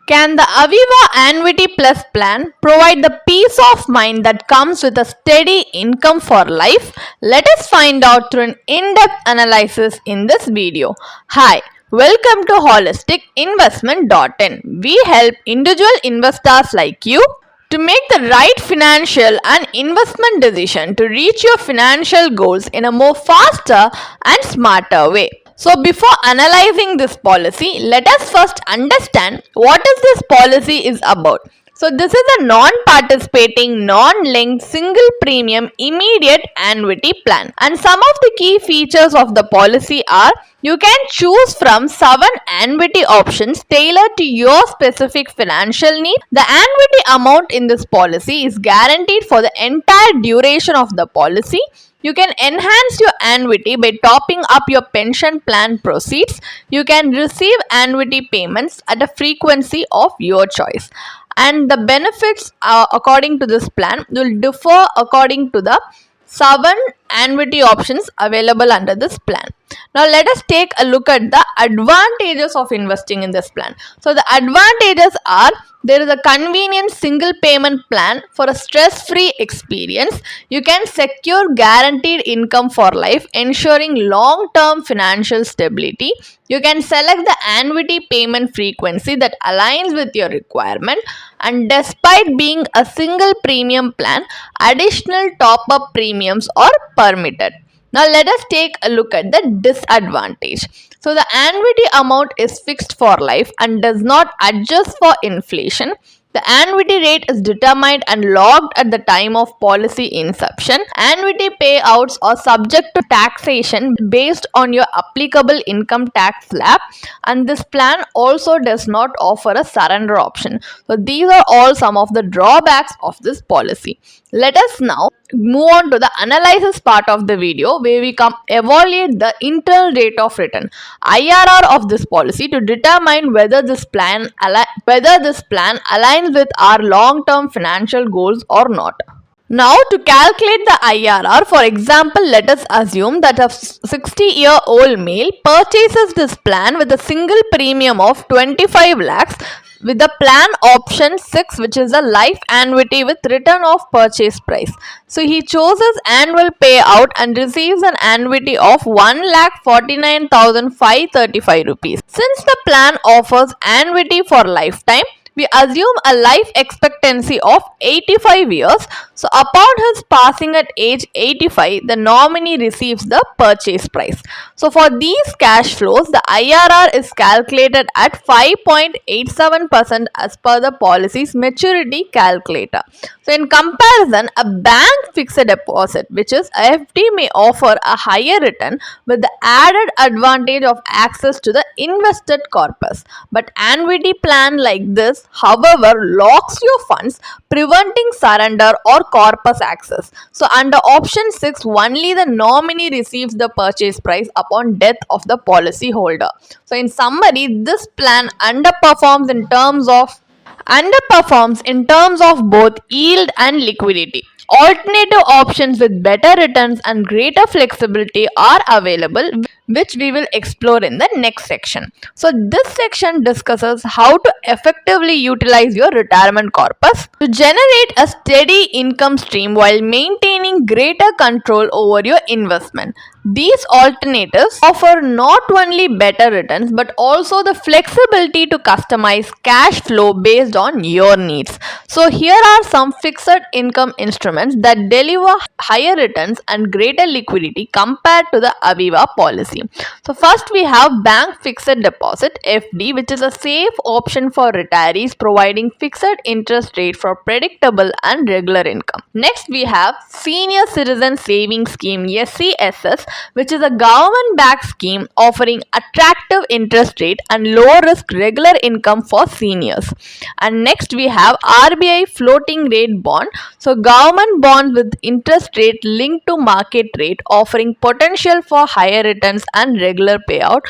Can the Aviva Annuity Plus plan provide the peace of mind that comes with a steady income for life? Let us find out through an in-depth analysis in this video. Hi, welcome to holisticinvestment.in. We help individual investors like you to make the right financial and investment decision to reach your financial goals in a more faster and smarter way. So before analyzing this policy, let us first understand what is this policy is about. So this is a non-participating, non-linked, single premium immediate annuity plan. And some of the key features of the policy are you can choose from 7 annuity options tailored to your specific financial need. The annuity amount in this policy is guaranteed for the entire duration of the policy. You can enhance your annuity by topping up your pension plan proceeds. You can receive annuity payments at a frequency of your choice. And the benefits according to this plan will differ according to the 7 annuity options available under this plan. Now let us take a look at the advantages of investing in this plan. So the advantages are there is a convenient single payment plan for a stress-free experience. You can secure guaranteed income for life, ensuring long-term financial stability. You can select the annuity payment frequency that aligns with your requirement, and despite being a single premium plan, additional top-up premiums are permitted. Now let us take a look at the disadvantage. So the annuity amount is fixed for life and does not adjust for inflation. The annuity rate is determined and locked at the time of policy inception. Annuity payouts are subject to taxation based on your applicable income tax slab, and this plan also does not offer a surrender option. So these are all some of the drawbacks of this policy. Let us now move on to the analysis part of the video where we evaluate the internal rate of return IRR of this policy to determine whether this plan aligns with our long-term financial goals or not. Now to calculate the IRR, for example, let us assume that a 60-year-old male purchases this plan with a single premium of 25 lakhs with the plan option 6, which is a life annuity with return of purchase price. So he chooses annual payout and receives an annuity of 1,49,535 rupees. Since the plan offers annuity for lifetime, we assume a life expectancy of 85 years. So upon his passing at age 85, the nominee receives the purchase price. So for these cash flows, the IRR is calculated at 5.87% as per the policy's maturity calculator. So in comparison, a bank fixed deposit, which is FD, may offer a higher return with the added advantage of access to the invested corpus. But annuity plan like this, however, locks your funds, preventing surrender or corpus access. So under option 6, only the nominee receives the purchase price upon death of the policy holder. So in summary, this plan underperforms in terms of both yield and liquidity. Alternative options with better returns and greater flexibility are available, which we will explore in the next section. So this section discusses how to effectively utilize your retirement corpus to generate a steady income stream while maintaining greater control over your investment. These alternatives offer not only better returns but also the flexibility to customize cash flow based on your needs. So here are some fixed income instruments that deliver higher returns and greater liquidity compared to the Aviva policy. So first we have bank fixed deposit FD, which is a safe option for retirees, providing fixed interest rate for predictable and regular income. Next we have senior citizen savings scheme SCSS, which is a government-backed scheme offering attractive interest rate and low-risk regular income for seniors. And next we have RBI floating rate bond, so government bonds with interest rate linked to market rate, offering potential for higher returns and regular payout,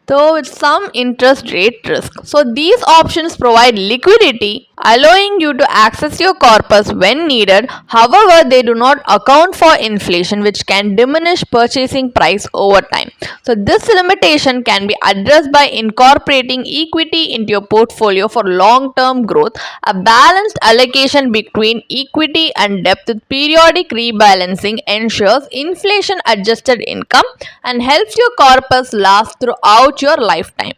though with some interest rate risk. So these options provide liquidity allowing you to access your corpus when needed. However, they do not account for inflation, which can diminish purchasing price over time. So, this limitation can be addressed by incorporating equity into your portfolio for long term growth. A balanced allocation between equity and debt with periodic rebalancing ensures inflation adjusted income and helps your corpus last throughout your lifetime.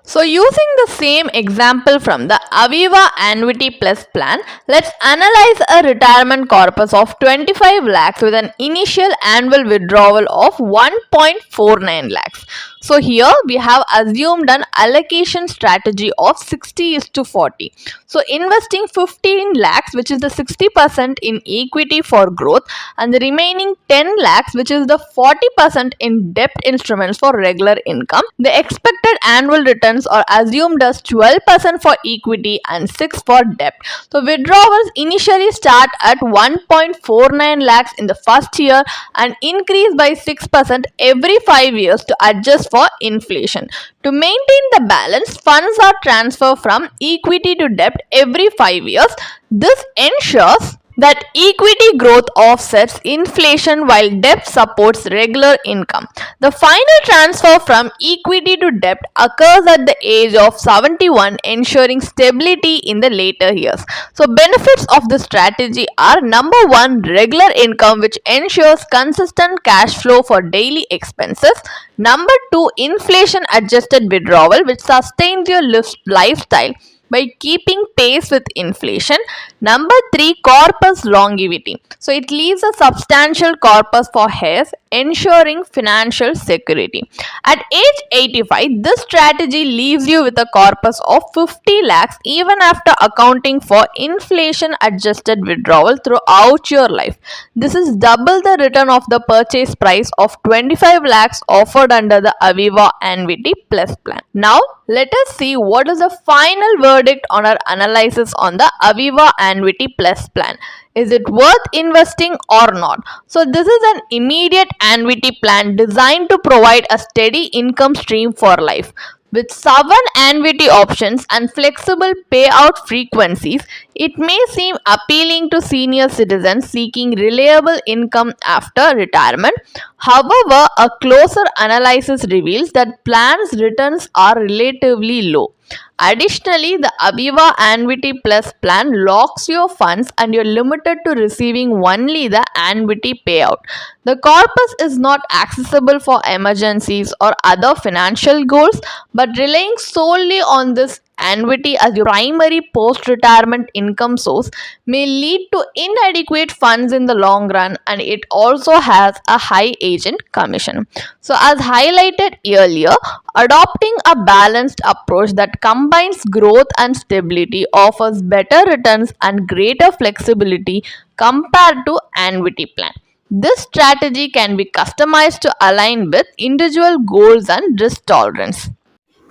So using the same example from the Aviva Annuity Plus plan, let's analyze a retirement corpus of 25 lakhs with an initial annual withdrawal of 1.49 lakhs. So here we have assumed an allocation strategy of 60 is to 40. So investing 15 lakhs, which is the 60% in equity for growth, and the remaining 10 lakhs, which is the 40% in debt instruments for regular income. The expected annual returns are assumed as 12% for equity and 6 for debt. So withdrawals initially start at 1.49 lakhs in the first year and increase by 6% every 5 years to adjust for inflation. To maintain the balance, funds are transferred from equity to debt every 5 years. This ensures that equity growth offsets inflation while debt supports regular income. The final transfer from equity to debt occurs at the age of 71, ensuring stability in the later years. So, benefits of this strategy are: number one, regular income, which ensures consistent cash flow for daily expenses. Number two, inflation adjusted withdrawal, which sustains your lifestyle by keeping pace with inflation. Number three, corpus longevity. So it leaves a substantial corpus for heirs, ensuring financial security. At age 85, this strategy leaves you with a corpus of 50 lakhs even after accounting for inflation adjusted withdrawal throughout your life. This is double the return of the purchase price of 25 lakhs offered under the Aviva Annuity Plus plan. Now, let us see what is the final verdict on our analysis on the Aviva Annuity Plus plan. Is it worth investing or not? So this is an immediate annuity plan designed to provide a steady income stream for life. With 7 annuity options and flexible payout frequencies, it may seem appealing to senior citizens seeking reliable income after retirement. However, a closer analysis reveals that plans' returns are relatively low. Additionally, the Aviva Annuity Plus plan locks your funds and you're limited to receiving only the annuity payout. The corpus is not accessible for emergencies or other financial goals, but relying solely on this annuity as your primary post-retirement income source may lead to inadequate funds in the long run, and it also has a high agent commission. So as highlighted earlier, adopting a balanced approach that combines growth and stability offers better returns and greater flexibility compared to annuity plan. This strategy can be customized to align with individual goals and risk tolerance.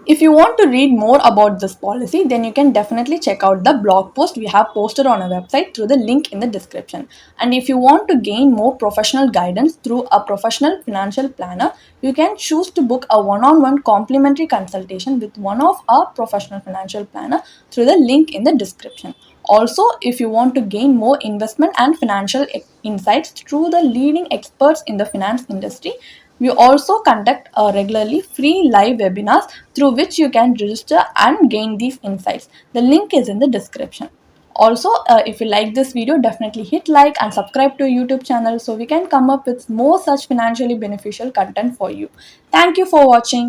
If you want to read more about this policy, then you can definitely check out the blog post we have posted on our website through the link in the description. And if you want to gain more professional guidance through a professional financial planner, you can choose to book a one-on-one complimentary consultation with one of our professional financial planner through the link in the description. Also, if you want to gain more investment and financial insights through the leading experts in the finance industry, we also conduct regularly free live webinars through which you can register and gain these insights. The link is in the description. Also, if you like this video, definitely hit like and subscribe to our YouTube channel so we can come up with more such financially beneficial content for you. Thank you for watching.